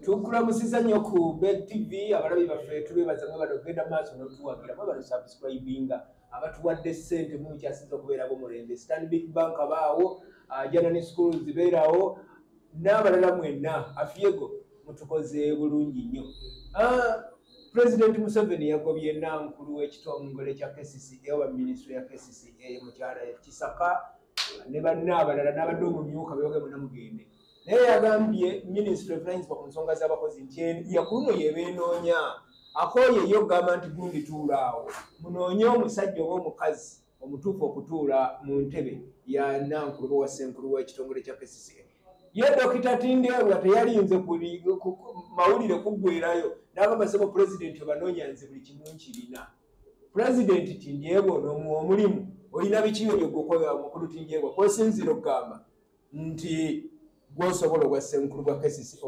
Tukulamusiza nnyo ku Beg TV abalabi baffe tubebaza mwe batogenda maaso n'otuwagira mwe batusubscribinga abatuwadde ssente mu kyasinza okubeerabo mulembe Stanbic Bank abaawo Janani Schools zibeerawo n'abalala mwenna Afiego mutukoze bulungi nnyo. President Museveni yagobye Nankulu w'ekitongole kya KCCA oba Ministry ya KCCA mukyala Kisaka ne bannaabalala n'abadde omumyuka beyoge mwenna mugende. Naye yagambye Ministry of Finance ku nsonga z'abakozi nti yakuno yebenoonya akoye yo gavumenti gundi tuulaawo munoonye omusajja oba omukazi omutuufu okutuula mu ntebe ya Nankulu wa Ssenkulu w'ekitongole kya KCCA. Ye Dr. Tindeerwa teyalinze mawulire kuggwerayo n'agamba sebo President obanoonya nze buli kimu nkirina. President Tindeerwa omulimu olina bikiyo by'okukola mukulu Tindeerwa kw'osinzira okugamba nti gwosobola ogwa Ssenkulu gwa KCCA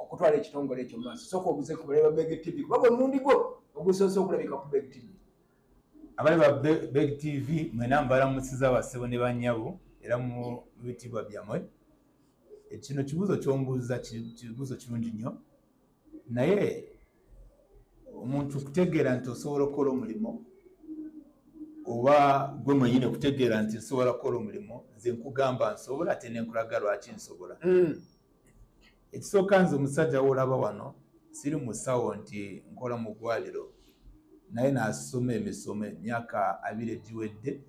okutwala ekitongole ekyo maaso sooka obuze ku baleba Beg TV kuba omundi gwo ogusoose okulabika ku Beg TV. Abali ba Beg TV mwena mbalamusiza basebo ne bannyabo era mu bitibwa byamwe. Kino kibuzo ky'ombuuza kibuzo kirungi nnyo naye omuntu kutegeera nti osobola okukola omulimu oba gwe mwenyine kutegeera nti nsobola kukola omulimu nze nkugamba nsobola ate nenkulaga lwaki nsobola. Ekisooka nze omusajja woolaba wano siri musawo nti nkola mu ggwaliro naye naasoma emisomo emyaka 2 egiwedde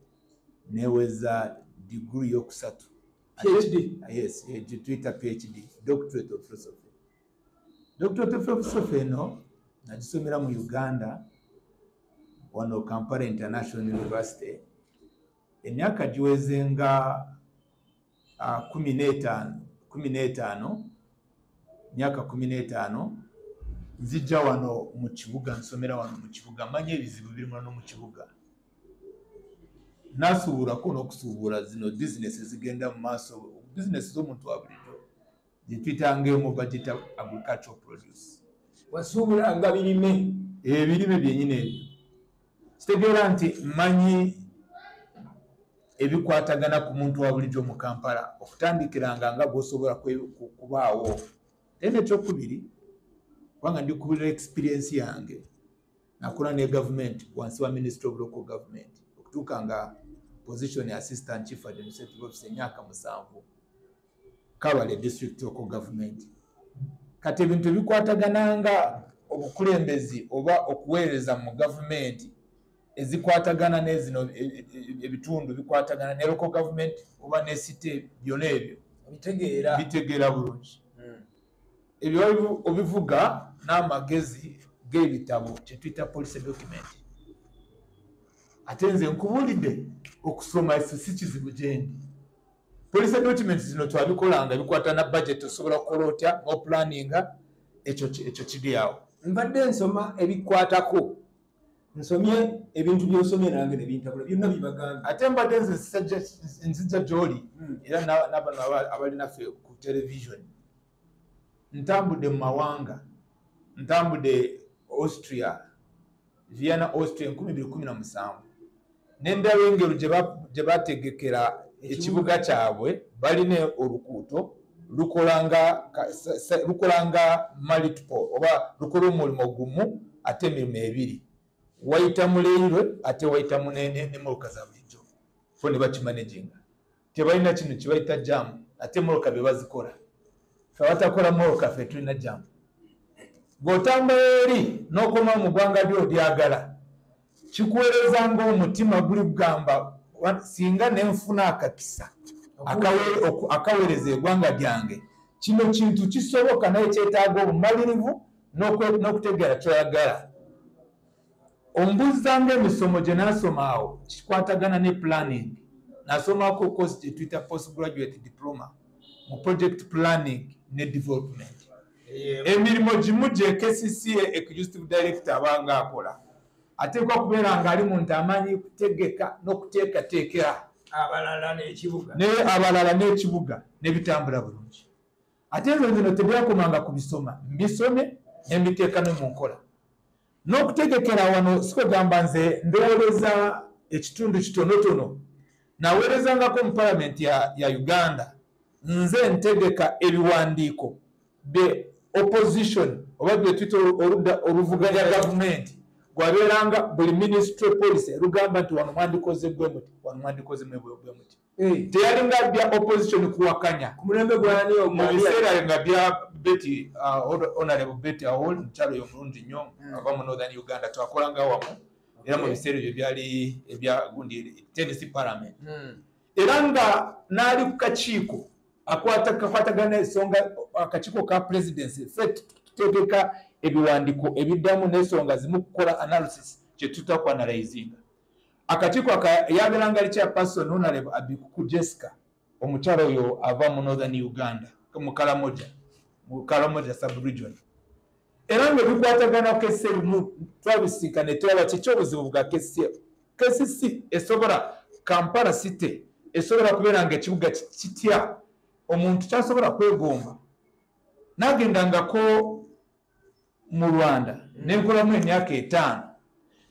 neeweza diguri yokusatu. PhD? Yes, Twitter PhD, Doctorate of Philosophy. Doctorate of Philosophy eno nagisomera mu Uganda wano Kampala International University. Emyaka giweze nga 15 myaka 15 nzijja wano mu kibuga nsomera wano mu kibuga manye ebizibu birimu no mu kibuga. Nasuubulako n'okusuubula zino business zigenda mu maaso business z'omuntu wa bulijjo zituyita mu budget agricultural produce. Wasuubulanga birime ebirime byennyini ebyo kitegeera nti mmanyi ebikwatagana ku muntu wa bulijjo mu Kampala okutandikiranga nga bw'osobola kubaawo. Ene ekyokubiri kubanga ndi kubulira experience yange nakola ne government wansi wa Ministry of Local Government okutuuka nga position ya Assistant Chief Administrative Officer emyaka 7 Kabale District Local Government. Kati ebintu bikwatagananga obukulembezi oba okuweereza mu government ezikwatagana n'ezino ebitundu bikwatagana ne local government oba ne city byonna ebyo bitegeera bulungi. Ebyo obivuga n'amagezi g'ebitabo kye tuyita policy document. Ate nze nkubulidde okusoma si kizibu gyendi. Policy document zino twabikolanga bikwata na budget osobola kukola otya no planninga ekyo kiri awo. Mbadde nsoma ebikwatako nsomye ebintu by'osomye nange ne bintabula byonna bibagamba. Ate mbadde nzijja gy'oli era n'abano abalinaffe ku television ntambudde mu mawanga ntambudde Austria Vienna Austria 2017 n'endaba engero gye bategekera ekibuga kyabwe balina olukuuto lukolanga multiple oba lukola omulimu gumu ate emirimu ebiri wayitamu leero ate wayitamu ne moloka za bulijjo fo ne bakimanaginga tebalina kino kibayita jamu ate moloka be bazikola fe batakola moloka fe tulina jamu g'otambula eri n'okoma mu ggwanga ly'olyagala kikuweereza ng'omutima guli kugamba singa nenfuna akakisa akaweereza eggwanga lyange kino kintu kisoboka naye kyetaaga obumalirivu n'okutegeera kyoyagala. Ombuuza ng'emisomo gye naasoma awo kikwatagana ne planning. Nasomako course gye tuyita postgraduate diploma mu project planning ne development. Emirimu gimu gye KCCA executive director abanga akola ateekwa kubeera ng'ali muntu amanyi kutegeka n'okuteekateekera abalala n'ekibuga ne bitambula bulungi. Ate ezo zino tebyakomanga kubisoma mbisome ne mbiteeka ne mu nkola. N'okutegekera wano sikugamba nze ndowooleza ekitundu kitonotono naweerezangako mu Parliament ya Uganda nze ntegeka ebiwandiiko the opposition oba bye twita oluvuganya gavumenti gwabeeranga buli ministry policy rugamba nti wano mwandikoze bwe muti wano mwandikoze bwe muti teyalinga bya opposition kuwakanya ku mulembe gwani mu biseera nga bya Betty honorable Betty Awol mukyalo y'omulungi nnyo ava mu Northern Uganda twakolanga wamu era mu biseera ebyo byali ebya gundi Tennessee Parliament era nga n'ali ku kakiiko akwatagana ensonga akakiiko ka presidency tutegeka ebiwandiiko ebiddamu n'ensonga zimu kukola analysis kye tuta ku analyzinga akakiiko yabeeranga ali chairperson honorable Abikuku Jessica omukyalo oyo ava mu Northern Uganda mu Karamoja sub-region era nga bikwatagana kesi ebimu twabisinkana netulaba kiki obuzibu bwa KCC esobola Kampala City esobola kubeera nga ekibuga kitya omuntu kyasobola kwegomba nagendangako mu Rwanda nenkolamu emyaka 5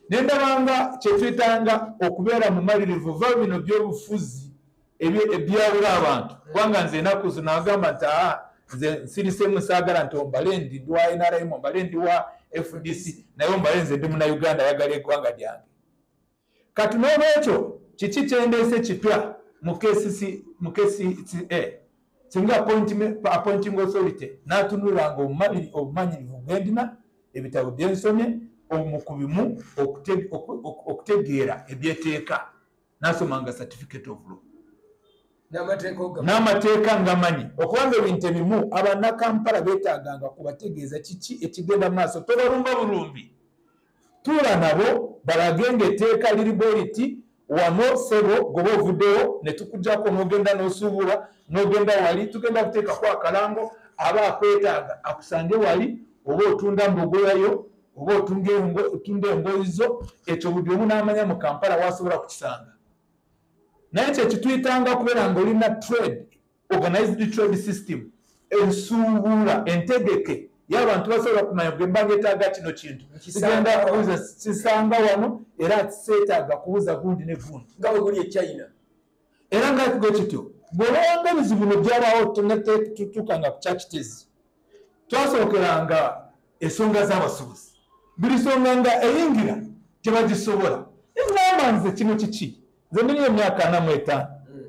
nendabanga kyetuyitanga okubeera mu malirivu va bino by'obufuzi ebyawula abantu kubanga nze enaku zino agamba nti nze nsirise musaagala nti ombale ndi ndwa NRM ombale ndi wa FDC naye ombale nze ndi Munnayuganda ayagala eggwanga lyange kati n'olwekyo kiki kyendeese kipya mu KCCA singa appointing authority n'atunulanga obumanyirivu bwendina ebitabo byensomye omukubimu okutegeera ebyeteeka n'asomanga certificate of law n'amateeka ngamanyi okubanga ebintu ebimu abannakampala beetaaganga kubategeeza kiki ekigenda maaso tobalumba bulumbi tuula nabo balagenge etteeka liribo liti wano sebo goba ovuddewo ne tukujjako n'ogenda n'osuubula n'ogenda wali tugenda kuteekako akalango aba akwetaaga akusange wali oba otunda mbogoyayo oba otunda engoyi zo ekyo buli omu n'amanya mu Kampala wasobola kukisanga naye kye kituyitanga kubeera ng'olina trade organized trade system ensuubula entegeke y'abantu basobola kumanya bwe ngetaaga kino kintu kigenda kubuza kisanga wano era kiseetaaga kubuza gundi ne gundi nga bwe guli e China era nga kigo kityo bw'olowanga ebizibu ne byabawo tutuukanga ku chakitezi twasookeranga ensonga z'abasuubuzi buli nsonga nga eyingira tebagisobola engamba nze kino kiki nze ndina emyaka 45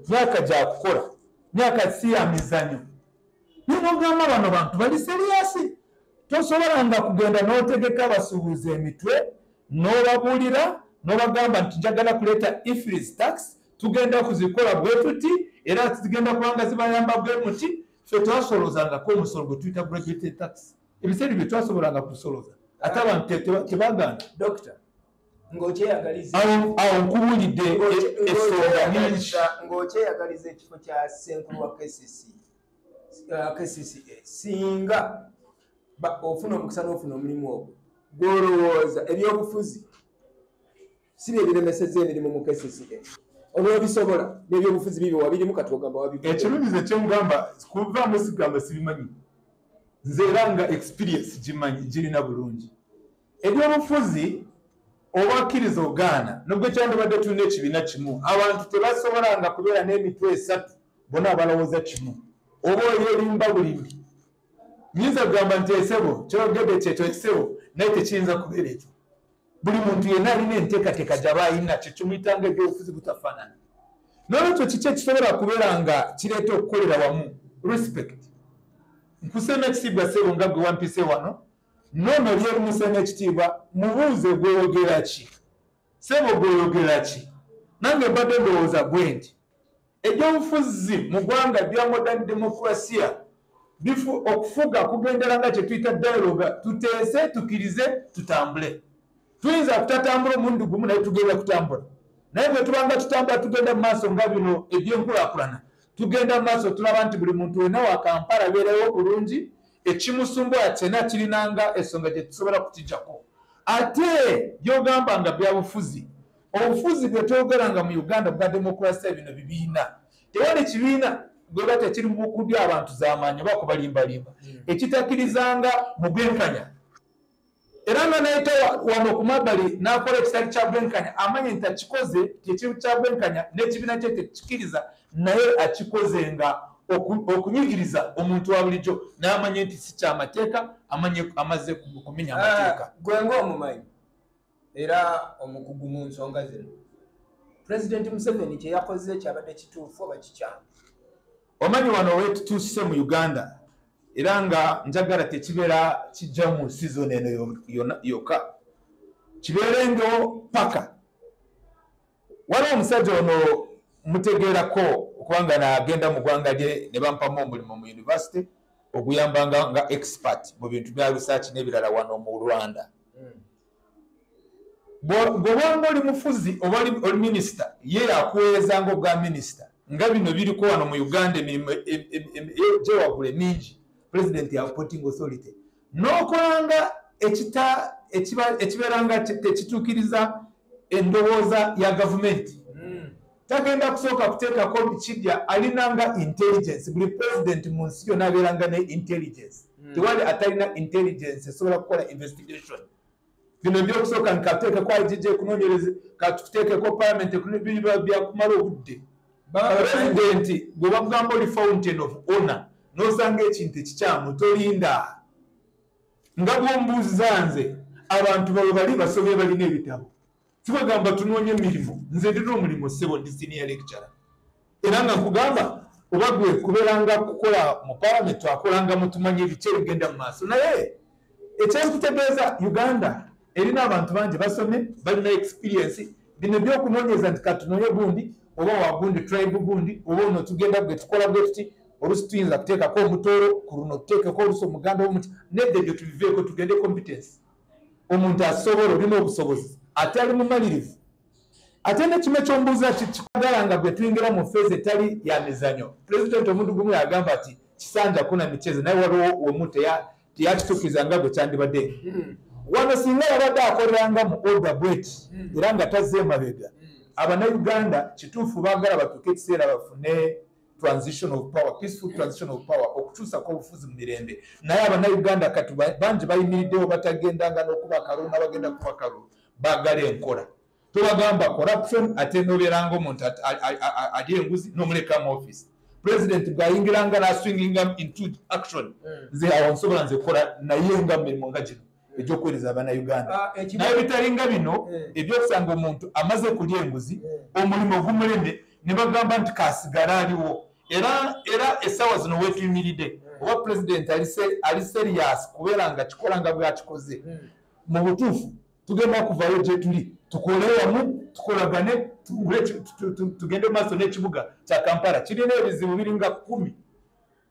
myaka gya kukola myaka si ya mizanyo nimugamba bano bantu bali seriyasi tosobolanga kugenda n'otegeka abasuubuzi emitwe n'obabuulira n'obagamba nti njagala kuleeta ifris tax tugenda kuzikola bwe tuti era zigenda kubanga zibayamba bwe muti ffe twasolozangako omusolo gwe tuyita graduate tax ebiseera bye twasobolanga kusoloza ate abantu tebaganda Doctor ng'okyeyagaliza awo nkubuulidde essonga nyingi ng'okyeyagaliza ekifo kya Ssenkulu wa KCCA singa ofuna omukisa n'ofuna omulimu ogwo gw'olowooza ebyobufuzi si bye biremesezza emirimu mu KCCA olw'obisobola n'ebyobufuzi bibyo wabirimu kati ogamba wabikola ekirungiza kyengamba kuvaamu sigamba sibimanyi nze era nga experience girina bulungi ebyobufuzi obakkiriza ogaana nubwo kyandibadde tulina ekibiina kimu abantu tebasobolanga kubeera n'emitwe 3 bonna abalowooza kimu oba oyerimba bulimbi nyinza kugamba nti esebo kyogedde kyekyo ekisebo naye tekiyinza kubeera ekyo buli muntu yenna alina enteekateeka gy'aba ayina kye kimuyitanga ebyobufuzi butafaanana n'olwekyo kiki ekisobola kubeera nga kireeta okukolera wamu respect nkuseema ekitiibwa sebo nga gwe wampise wano noono lyeri museema ekitiibwa mubuuze gweyogera ki sebo gweyogera ki nange mbadde ndowooza bwe nti ebyobufuzi mu ggwanga bya modern democracy okufuga kugendera nga kyetuyita dialoga tuteese tukirize tutambule tuyinza kutatambula omulundi gumu naye tugenda kutambula naye bwe tubanga tutambula tugenda mu maaso nga bino ebyenkulaakulana tugenda mu maaso tulaba nti buli muntu wena wa Kampala abeerewo bulungi ekimusumbula kyena kirinanga ensonga gye tusobola kukijjako ate byogamba nga byabufuzi obufuzi bwe twogeranga mu Uganda bwa demokrasiya bino bibiina tewali kibiina gweba tekiri mu buku by'abantu z'amaanyi oba kubalimbalimba ekitakirizanga mu bwenkanya era nga naye wano ku mabbali n'akola ekitali kya bwenkanya amanye nti akikoze kyekibi kya bwenkanya n'ekibiina kye tekikiriza naye akikoze nga okunyigiriza omuntu wa bulijjo n'amanya nti si kyamateeka amaze kumenya amateeka. Gwe ng'omumanyi era omukugu mu nsonga zino, Pulezidenti Museveni kye yakoze kyabadde kituufu oba kikyamu? Omanyi wano wetutuuse mu Uganda era nga njagala tekibeera kijja mu season eno yokka, kibeerengewo paka. Waliwo omusajja ono mutegeerako okubanga n'agenda mu ggwanga lye ne bampamu omulimu mu university oguyambanga nga expert mu bintu bya research n'ebirala wano mu Rwanda. Bw'obanga oli mufuzi oba oli minisita, ye yakuweerezanga obwa minisita nga bino biriko wano mu Uganda emirimu gyewagula mingi, President ya appointing authority n'okolanga ekibeeranga tekituukiriza endowooza ya gavumenti. Tagenda kusooka kuteekako bikirya, alinanga intelligence. Buli president mu nsi yonna abeeranga ne intelligence. Tewali atalina intelligence esobola kukola investigation. Bino byokusooka nkateekeko IGJ kunoonyereze, katuteekeko parliament biba byakumala obudde. President gwe bagamba oli fountain of honor n'osanga ekintu ekikyamu tolinda. Nga bw'ombuuza nze abantu babo bali basobye balina ebitabo. Tibagamba tunoonye emirimu, nze ndina omulimu ssebo ndi senior lecturer. Era nga nkugamba oba gwe kubeeranga kukola mu parliament twakolanga mutumanye ebiki ebigenda mu maaso. Naye ekyenkutegeeza Uganda erina abantu bangi basome balina experience. Bino by'okunoonyeza nti katunoonye gundi oba wagundi tribe gundi oba ono tugenda bwe tukola bwe tuti oluusi tuyinza kuteekako omutooro ku luno tuteekeko oluusi omuganda w'omuti nedda ebyo tubiveeko tugende competence. Omuntu asobola olina obusobozi ate ali mumalirivu. Ate n'ekimu ekyombuuza kikwagala nga bwe tuyingira mu feezi etali ya mizanyo. Pulezidenti omuntu gumu yagamba ati kisanja kuna michezo, naye waliwo omu teyakituukiriza nga bwe kyandibadde. Wano singa yabadde akoleranga mu order bweti era nga tazze emabega, Abannayuganda kituufu baagala batuuke ekiseera bafune transition of power, peaceful transition of power, okutuusako obufuzi mu mirembe. Naye Abannayuganda kati bangi bayimiriddewo batagendanga n'okuba kalulu n'abagenda kuba kalulu, baagala enkola. Tobagamba corruption ate n'obeeranga omuntu ali enguzi n'omuleka mu office. President bw'ayingiranga n'aswinginga into action, nze awo nsobola nze kukola naye nga mirimu nga gino eby'okuweereza Abannayuganda. Naye bitalinga bino ebyokusanga omuntu amaze kulya enguzi, omulimu ogumuleme ne bagamba nti kaasigala aliwo. Era essaawa zino weetuyimiridde oba President ali serious kubeera nga kikola nga bw'akikoze. Mu butuufu tugenda kuvayo gye tuli tukole wamu tukolagane tugende maaso n'ekibuga kya Kampala kirina ebizibu biringa 10.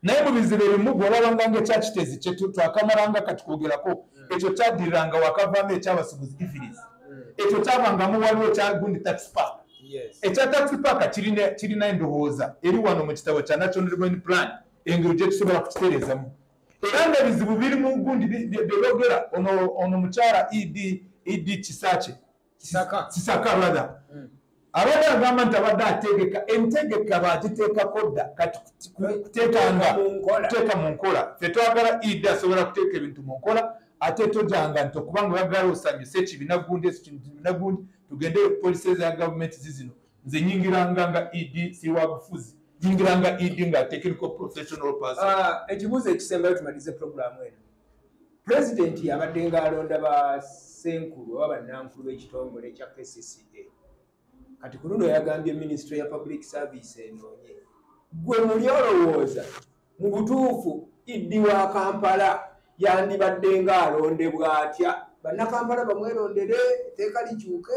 Naye mu bizibu ebimu bw'olabanga ng'ekyakitezi kye twakamalanga katukwogerako ekyo kyaddiriranga wakavaamu ekyabasuubuzi ifirisi. Ekyo kyabangamu waliwo kyagundi tax park. Ekya tax park kirina endowooza eri wano mu kitabo kya National Development Plan engeri gye tusobola kukitereezamu. Era nga ebizibu biri mu gundi byogera ono mukyala Idi Kisaka brother. Abadde agamba nti abadde ategeka entegeka bagiteekako dda kati kuteeka mu nkola. Ffe twagala Idi asobola kuteeka ebintu mu nkola ate tojanga nti okubanga oyagala osanyuse ekibiina gundi tugende poliisi za gavumenti zizino. Nze nyingiranga nga Idi si wa bufuzi, nyingiranga Idi nga technical professional person. Ekibuuzo ekisembayo tumalize programu eno. Pulezidenti yabadde ng'alonda bassenkulu oba bannankulu b'ekitongole ekya KCCA. Kati ku luno yagambye Ministry ya Public Service enoonye. Gwe muli olowooza mu butuufu Idi wa Kampala yandibadde ng'alondebwa atya? Bannakampala bamwerondere, etteeka likyuke,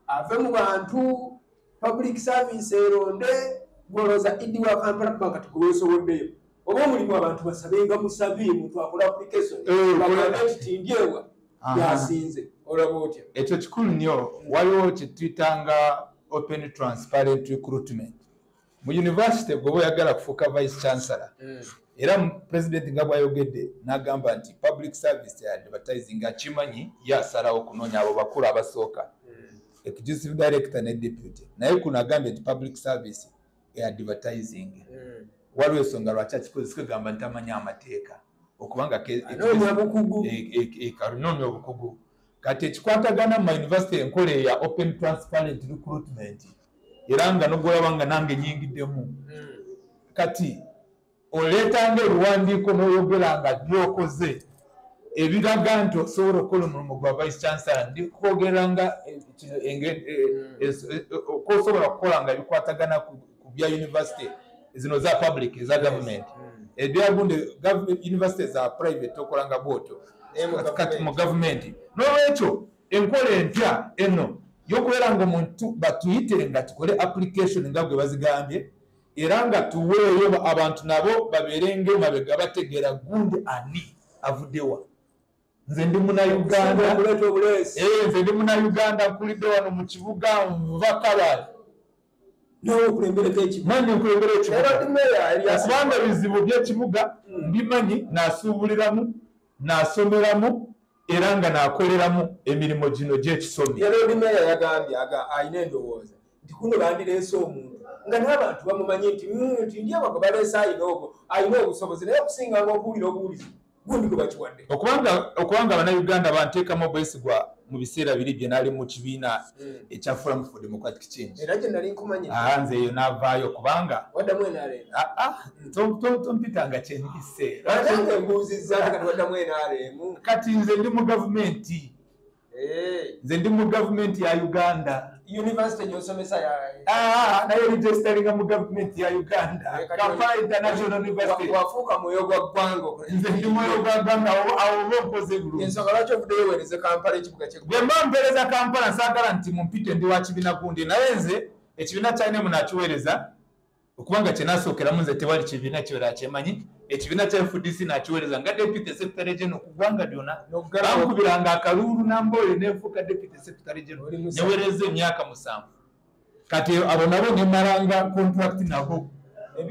ave mu bantu, public service eronde, gwolooza Idi wa Kampala kuba kati gwe weesoboddeyo. Oba omulimu abantu basabenga musabi muntu akola application bagamba nti ndyewa yasinze. Olaba otya? Ekyo kikulu nnyo. Waliwo kye tuyitanga open transparent recruitment. Mu university bw'oba oyagala kufuuka vice chancellor era president nga bw'ayogedde n'agamba nti public service advertising akimanyi yasalawo okunoonya abo bakulu abasooka executive director ne deputy, naye kuno agambye nti public service advertising. Waliwo ensonga lwaki akikozesa kugamba nti amanyi amateeka okubanga noonya obukugu. Kati ekikwatagana mu university enkola ya open transparent recruitment era nga nogolaba nga nange nyingiddemu. Kati oleetanga ebiwandiiko n'oyogera nga byokoze ebiraga nti osobola okukola omulimu gwa vice chancellor ndi kwogera nga osobola kukola nga bikwatagana ku bya university zino za public eza government ebyagunde university za private okola nga bwoto kati mu government n'olwekyo enkola empya eno y'okubeera nga omuntu batuyite nga tukole application nga gwe bazigambye era nga tuweeyo abantu nabo babeerenge mabega bategeera gundi ani avuddewa. Nze ndi Munnayuganda, nze ndi Munnayuganda nkulidde wano mu kibuga Bakabale. N'okulembereko ekibuga. Manyi nkulembera ekibuga. Kubanga bizibu by'ekibuga mbimanyi naasuubuliramu, naasomeramu era nga naakoleramu emirimu gino gy'ekisomi. Lord Mayor yagambye alina endowooza nti kuno bandireese omuntu nga n'abantu bamumanyi nti ndi abako baleese alina obusobozi naye okusinga ng'okuwulira obuwulizi gundi gwe bakiwadde. Okubanga Abannayuganda banteekamu obwesigwa mu biseera biri bye nali mu kibiina ekya Forum for Democratic Change. Era gye nali nkumanyi. Nze eyo n'avaayo kubanga waddamu NRM. tompitanga kyendise. Nange mbuuzizza kati waddamu NRM. Kati nze ndi mu gavumenti. Nze ndi mu gavumenti ya Uganda. University gy'osomesa ya naye registeringa mu gavumenti ya Uganda. Kampala International University. Wafuuka mwoyo gwa ggwanga. Nze ndi mwoyo gwa ggwanga awo oba nkoze bulungi. Ensonga lwaki ovuddeyo weereze Kampala ekibuga ky'eggwanga. Bwe mba mpeereza Kampala nsaagala nti mumpite ndi wa kibiina gundi naye nze ekibiina kyalina nakiweereza okubanga kye naasookeramu nze tewali kibiina kiwera kyemanyi ekibiina kya FDC nakiweereza nga deputy secretary general ku ggwanga lyonna bankubiranga akalulu namboole nenfuuka deputy secretary general neweereza emyaka 7 kati abo nabo nemalanga contract nabo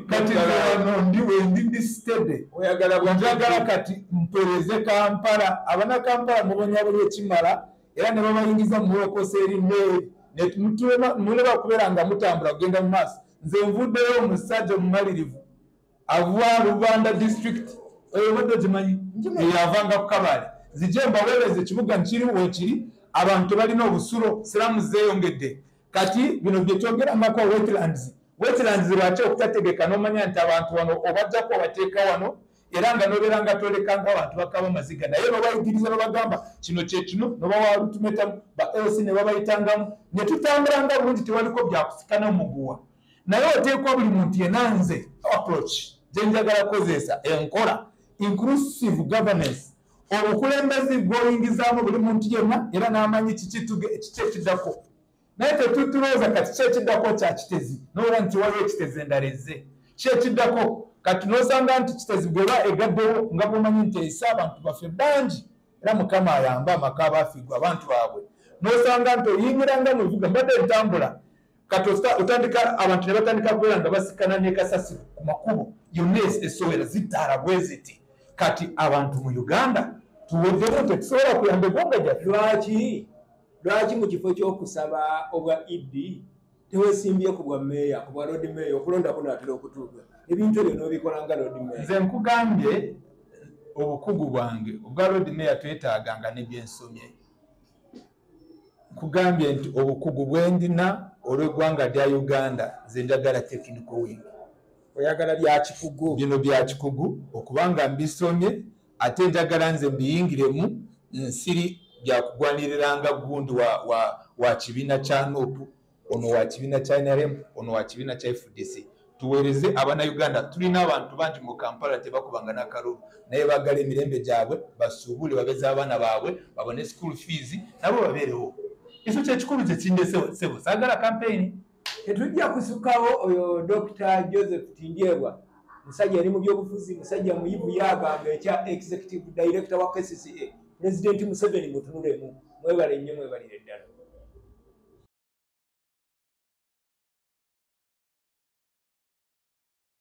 kati wano ndi stede njagala kati mpeereze Kampala abana Kampala mubonya buli ekimala era ne babayingiza mu wekosa eri meeri muleba kubeera nga mutambula kugenda mu maaso. Nze nvuddeyo omusajja omumalirivu ava Rubanda district obadde ogimanyi yavanga ku Kabale zijje mbaweereza ekibuga nkiriwo ekiri abantu balina obusulo siramu zeeyongedde kati bino bye twogerangako wetlands lwaki okutategeka n'omanya nti abantu wano obajjako obateeka wano era nga nobeera nga tolekanga abantu bakaba amaziga naye babayigiriza babagamba kino kyekino nobawalutumetamu ba LC ne babayitangamu ne tutambulanga bulungi tewaliko byakusikana muguwa naye oteekwa buli muntu yenanze approach gyenjagala kozesa enkola inclusive governance obukulembezi bw'oyingizaamu buli muntu yenna era n'amanyi kiki ekiddako naye tetutulooza kati ki ekiddako kya kitezi n'ola nti waliwo ekitezi endala ezze ki ekiddako kati n'osanga nti kitezi bweba egaddewo nga bwomanyi nti eyise abantu baffe bangi era Mukama ayamba amaka abaafiigwa abantu baabwe n'osanga nti oyingiranga mu bibuga mbadde entambula kati otandika abantu ne batandika kubeera nga basikana ne kasasi ku makubo yonna esowera zittaala bwe ziti kati abantu mu Uganda tuweddemu tetusobola kuyamba eggwanga gyaffe. Lwaki mu kifo ky'okusaba obwa Idi teweesimbye ku bwa meeya ku bwa Lord Mayor okulonda kunaatera okutuuka ebintu ebyo n'obikola nga Lord Mayor. Nze nkugambye obukugu bwange obwa Lord Mayor twetaaganga ne byensomye. Nkugambye nti obukugu bwe ndina olw'eggwanga lya Uganda nze njagala technical wing. Oyagala bya kikugu. Bino bya kikugu okubanga mbisomye ate njagala nze mbiyingiremu nsiri byakugwaniriranga gundi wa kibiina kya NUP ono wa kibiina kya NRM ono wa kibiina kya FDC tuweereze Abannayuganda tulina abantu bangi mu Kampala tebakubanga n'akalulu naye baagala emirembe gyabwe basuubule babeze abaana baabwe babone school fees nabo babeerewo. Ekyo kyekikulu kyekindese sebo saagala campaign. Tetujja kusukawo oyo Dr. Joseph Tindyebwa musajja yali mu byobufuzi musajja muyivu yagamba ekya executive director wa KCCA President Museveni mutunulemu mwebalire nnyo mwebalire ddala.